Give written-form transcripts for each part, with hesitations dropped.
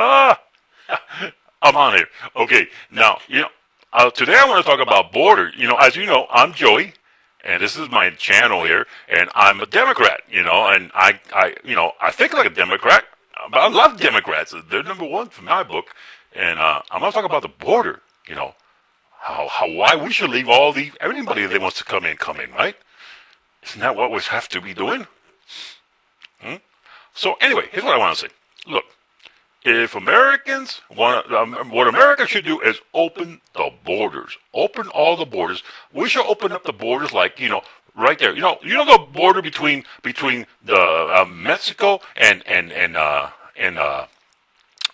Ah, I'm on here. Okay, now, today I want to talk about borders. As you know, I'm Joey, and this is my channel here, and I'm a Democrat, and I think like a Democrat, but I love Democrats. They're number one for my book, and I'm going to talk about the border, why we should leave anybody that wants to come in, right? Isn't that what we have to be doing? So anyway, here's what I want to say. Look, if Americans want, what America should do is open the borders, open all the borders. We should open up the borders, like right there. The border between the Mexico and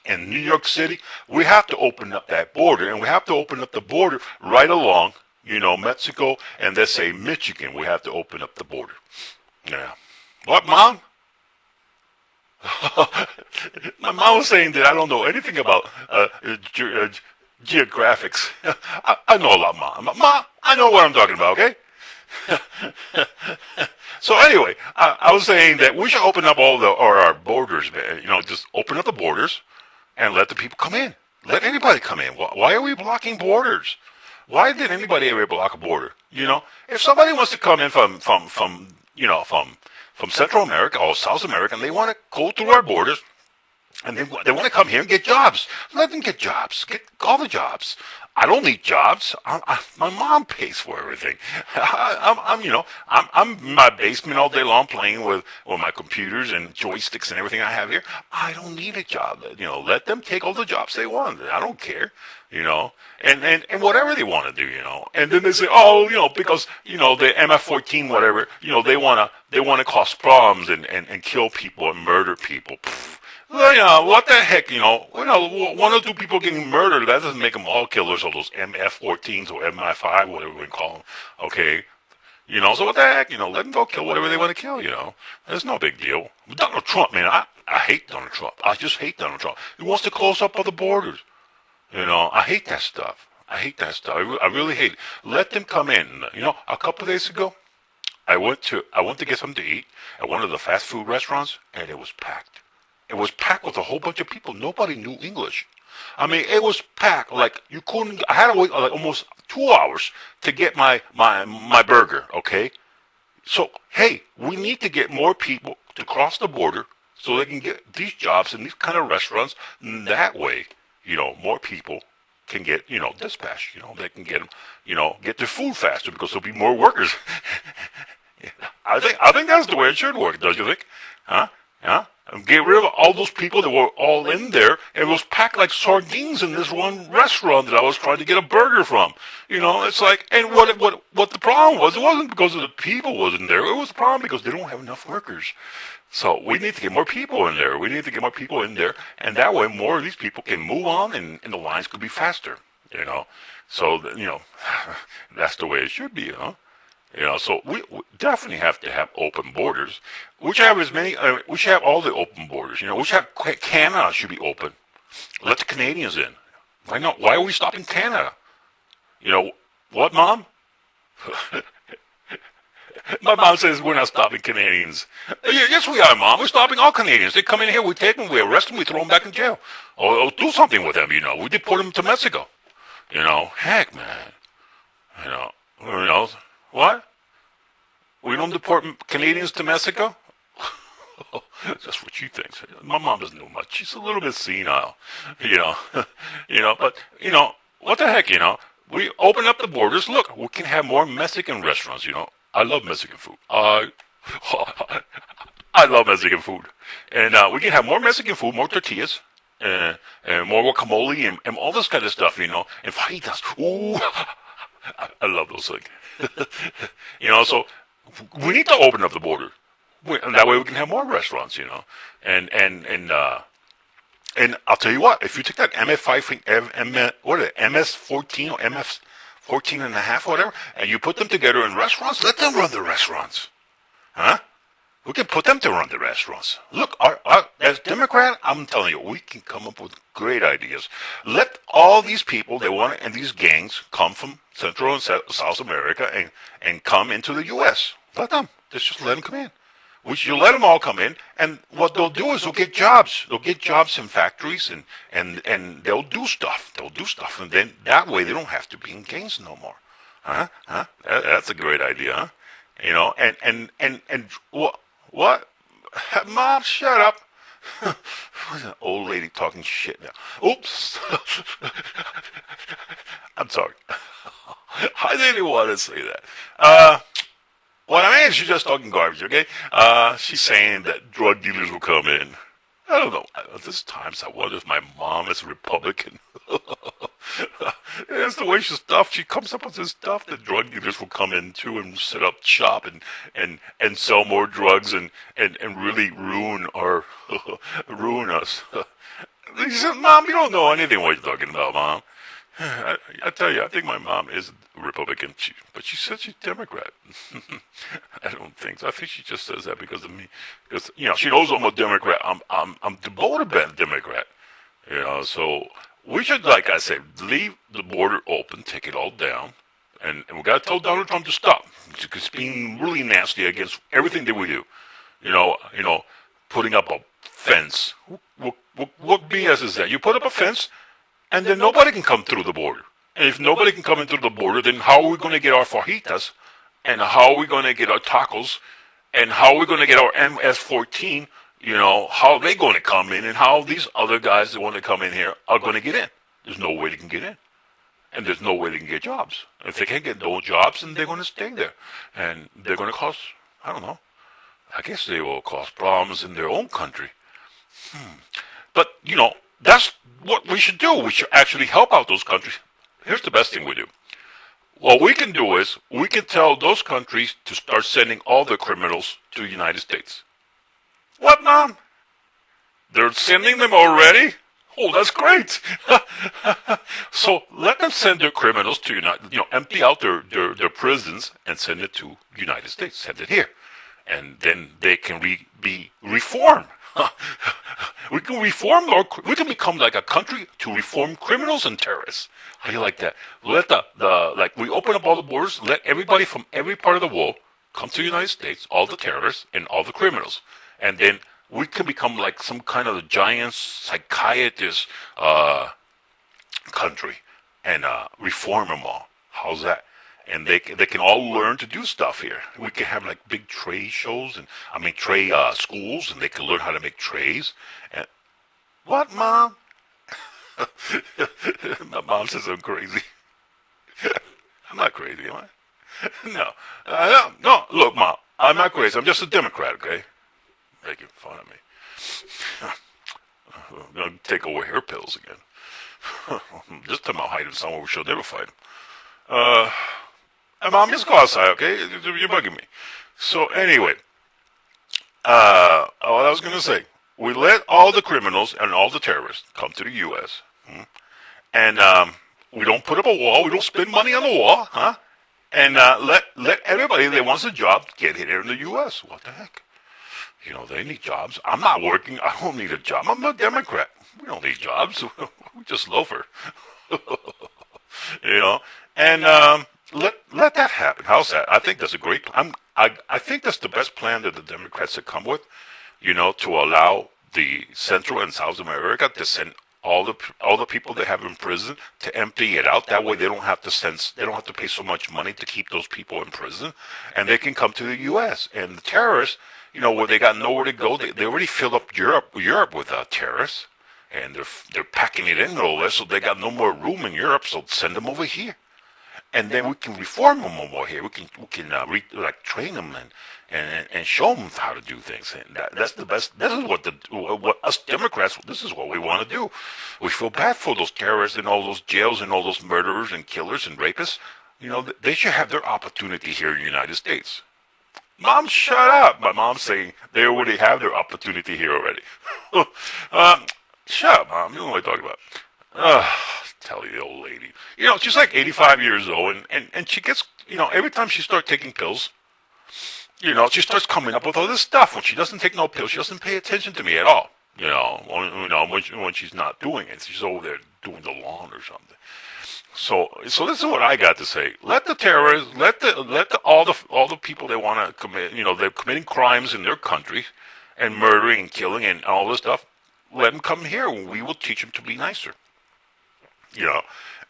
New York City. We have to open up that border, and we have to open up the border right along, Mexico and let's say Michigan. We have to open up the border. Yeah. What, Mom? My mom was saying that I don't know anything about geographics. I know a lot, Mom. Mom, I know what I'm talking about, okay? So anyway, I was saying that we should open up our borders, man. Just open up the borders and let the people come in. Let anybody come in. Why are we blocking borders? Why did anybody ever block a border? If somebody wants to come in from Central America or South America, and they want to go through our borders, and they want to come here and get jobs. Let them get jobs. Get all the jobs. I don't need jobs. My mom pays for everything. I'm in my basement all day long playing with my computers and joysticks and everything I have here. I don't need a job. Let them take all the jobs they want. I don't care. And whatever they want to do, And then they say, because the MF-14, whatever, they wanna cause problems and kill people and murder people. What the heck, one or two people getting murdered, that doesn't make them all killers, or those MF-14s or MI5, whatever we call them, okay? So what the heck, let them go kill whatever they want to kill, There's no big deal. Donald Trump, man, I hate Donald Trump. I just hate Donald Trump. He wants to close up all the borders. I hate that stuff. I really hate it. Let them come in. A couple of days ago, I went to get something to eat at one of the fast food restaurants, and it was packed. It was packed with a whole bunch of people. Nobody knew English. I mean, it was packed. Like, you couldn't. I had to wait like almost 2 hours to get my burger. Okay. So hey, we need to get more people to cross the border so they can get these jobs in these kind of restaurants. And that way, more people can get, dispatched. They can get them, get their food faster because there'll be more workers. I think that's the way it should work. Don't you think? Huh? And get rid of all those people that were all in there, and it was packed like sardines in this one restaurant that I was trying to get a burger from. It's like, and what the problem was, it wasn't because of the people wasn't there. It was the problem because they don't have enough workers. So we need to get more people in there. And that way more of these people can move on, and the lines could be faster. So that's the way it should be. So we definitely have to have open borders. We should have we should have all the open borders. We should have Canada should be open. Let the Canadians in. Why not? Why are we stopping Canada? What, Mom? My mom says we're not stopping Canadians. Yes, we are, Mom. We're stopping all Canadians. They come in here, we take them, we arrest them, we throw them back in jail. Or do something with them, We deport them to Mexico. Heck, man. What? We don't deport Canadians to Mexico? That's what she thinks. My mom doesn't know much. She's a little bit senile, but what the heck, we open up the borders. Look, we can have more Mexican restaurants, I love Mexican food. I love Mexican food. And we can have more Mexican food, more tortillas, and more guacamole and all this kind of stuff, and fajitas. Ooh, I love those things. So we need to open up the border. And that way we can have more restaurants, And I'll tell you what, if you take that MS-14 or MS-14 and a half, whatever, and you put them together in restaurants, let them run the restaurants. Huh? We can put them to run the restaurants. Look, as Democrat, I'm telling you, we can come up with great ideas. Let all these people and these gangs come from Central and South America and come into the U.S. Let them. Just let them come in. We should let them all come in, and what they'll do is they'll get jobs. They'll get jobs in factories, and they'll do stuff. They'll do stuff, and then that way they don't have to be in gangs no more. Huh? Huh? That's a great idea, huh? You know, and what? Mom, shut up. What's an old lady talking shit now? Oops. I'm sorry. I didn't want to say that. What I mean, she's just talking garbage, okay? She's saying that drug dealers will come in. I don't know. There's times I wonder if my mom is a Republican. That's the way she's stuffed. She comes up with this stuff that drug dealers will come in too and set up shop and sell more drugs and really ruin ruin us. She said, Mom, you don't know anything what you're talking about, Mom. I tell you, I think my mom is a Republican, but she said she's Democrat. I don't think so. I think she just says that because of me. Because, you know, she knows I'm a Democrat. I'm devoted to Democrat. You know, so we should, like I said, leave the border open, take it all down, and we got to tell Donald Trump to stop. He's being really nasty against everything that we do. You know, putting up a fence. What BS is that? You put up a fence, and then nobody can come through the border. And if nobody can come in through the border, then how are we going to get our fajitas? And how are we going to get our tacos? And how are we going to get our MS-14? You know, how are they going to come in? And how these other guys that want to come in here are going to get in? There's no way they can get in. And there's no way they can get jobs. If they can't get no jobs, then they're going to stay there. And they're going to cause, I don't know, I guess they will cause problems in their own country. But, you know, that's what we should do. We should actually help out those countries. Here's the best thing we do. What we can do is we can tell those countries to start sending all their criminals to the United States. What, Mom? They're sending them already? Oh, that's great. So let them send their criminals to empty out their prisons and send it to the United States. Send it here. And then they can be reformed. We can reform, or we can become like a country to reform criminals and terrorists. How do you like that? Let we open up all the borders, let everybody from every part of the world come to the United States, all the terrorists and all the criminals. And then we can become like some kind of a giant psychiatrist country and reform them all. How's that? And they can all learn to do stuff here. We can have like big tray shows tray schools, and they can learn how to make trays. And what, Mom? My mom says I'm crazy. I'm not crazy, am I? No. Look, Mom, I'm not crazy. I'm just a Democrat, okay? Making fun of me. I'm gonna take away her pills again. This time I'll hide them somewhere where she'll never find them. Hey, Mom, just go outside, okay? You're bugging me. So anyway, what I was gonna say, we let all the criminals and all the terrorists come to the U.S. And we don't put up a wall. We don't spend money on the wall, huh? And let everybody that wants a job get here in the U.S. What the heck? You know, they need jobs. I'm not working. I don't need a job. I'm a Democrat. We don't need jobs. We just loafer. You know, and let that happen. How's that? I think that's a great plan. I think that's the best plan that the Democrats have come with, you know, to allow the Central and South America to send all the people they have in prison to empty it out. That way they don't have to pay so much money to keep those people in prison, and they can come to the U.S. And the terrorists, you know, where they got nowhere to go, they already filled up Europe with terrorists, and they're packing it in no less, so they got no more room in Europe. So send them over here. And then we can reform them over here. We can train them and show them how to do things. And that's the best. This is what us Democrats. This is what we want to do. We feel bad for those terrorists and all those jails and all those murderers and killers and rapists. You know, they should have their opportunity here in the United States. Mom, shut up. My mom's saying they already have their opportunity here already. Shut up, Mom. You know what I'm talking about. Tell you, the old lady. You know, she's like 85 years old, and she gets, you know, every time she starts taking pills, you know, she starts coming up with all this stuff. When she doesn't take no pills, she doesn't pay attention to me at all. You know, when she's not doing it, she's over there doing the lawn or something. So this is what I got to say. Let the terrorists, all the people that want to commit, they're committing crimes in their country, and murdering and killing and all this stuff. Let them come here. We will teach them to be nicer.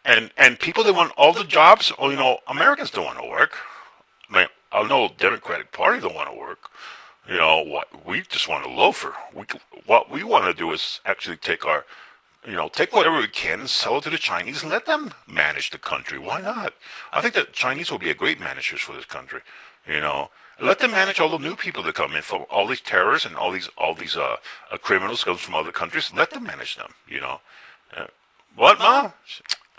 And people that want all the jobs. Americans don't want to work. I mean, I know Democratic Party don't want to work. What we just want to loafer. What we want to do is actually take whatever we can and sell it to the Chinese and let them manage the country. Why not? I think that Chinese will be a great managers for this country. Let them manage all the new people that come in from all these terrorists and all these criminals comes from other countries. Let them manage them. What, Mom?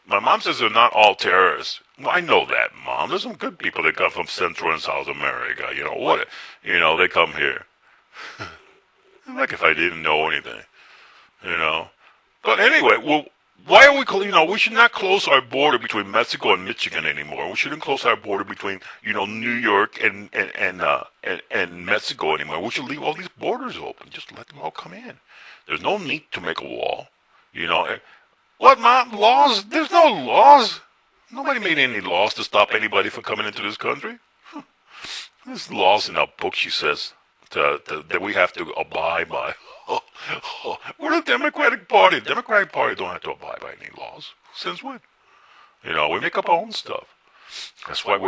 My mom says they're not all terrorists. Well, I know that, Mom. There's some good people that come from Central and South America. They come here. Like if I didn't know anything. But anyway, why are we should not close our border between Mexico and Michigan anymore. We shouldn't close our border between, New York and Mexico anymore. We should leave all these borders open. Just let them all come in. There's no need to make a wall. What, Mom? Laws? There's no laws. Nobody made any laws to stop anybody from coming into this country. There's laws in our book, she says, that we have to abide by. We're the Democratic Party. The Democratic Party don't have to abide by any laws. Since when? We make up our own stuff. That's why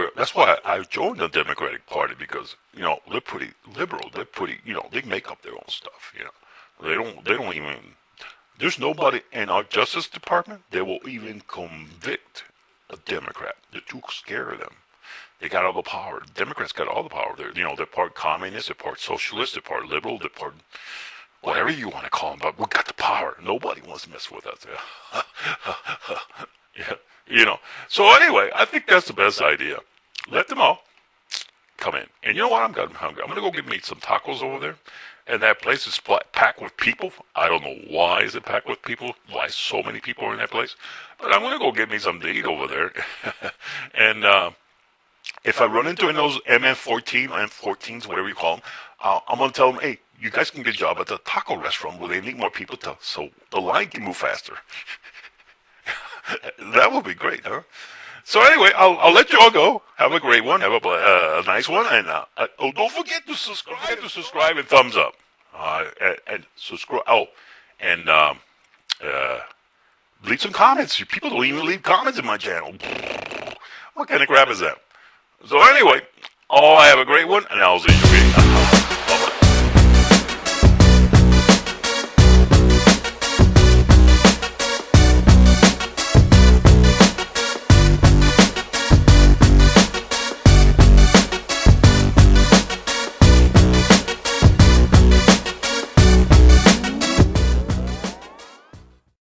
I joined the Democratic Party, because they're pretty liberal. They're pretty they make up their own stuff. They don't even. There's nobody in our Justice Department that will even convict a Democrat. They're too scared of them. They got all the power. Democrats got all the power. They're part communist, they're part socialist, they're part liberal, they're part whatever you want to call them. But we got the power. Nobody wants to mess with us. Yeah. So anyway, I think that's the best idea. Let them all come in. And you know what? I'm hungry. I'm going to go get me some tacos over there. And that place is packed with people. I don't know why is it packed with people. Why so many people are in that place. But I'm going to go get me something to eat over there. And if I run into those M14s, whatever you call them, I'm going to tell them, hey, you guys can get a job at the taco restaurant where they need more people so the line can move faster. That would be great, huh? So anyway, I'll let you all go. Have a great one. Have a nice one. And don't forget to subscribe. Don't forget to subscribe and thumbs up. And subscribe. Oh, and leave some comments. People don't even leave comments in my channel. What kind of crap is that? So anyway, have a great one, and I'll see you again.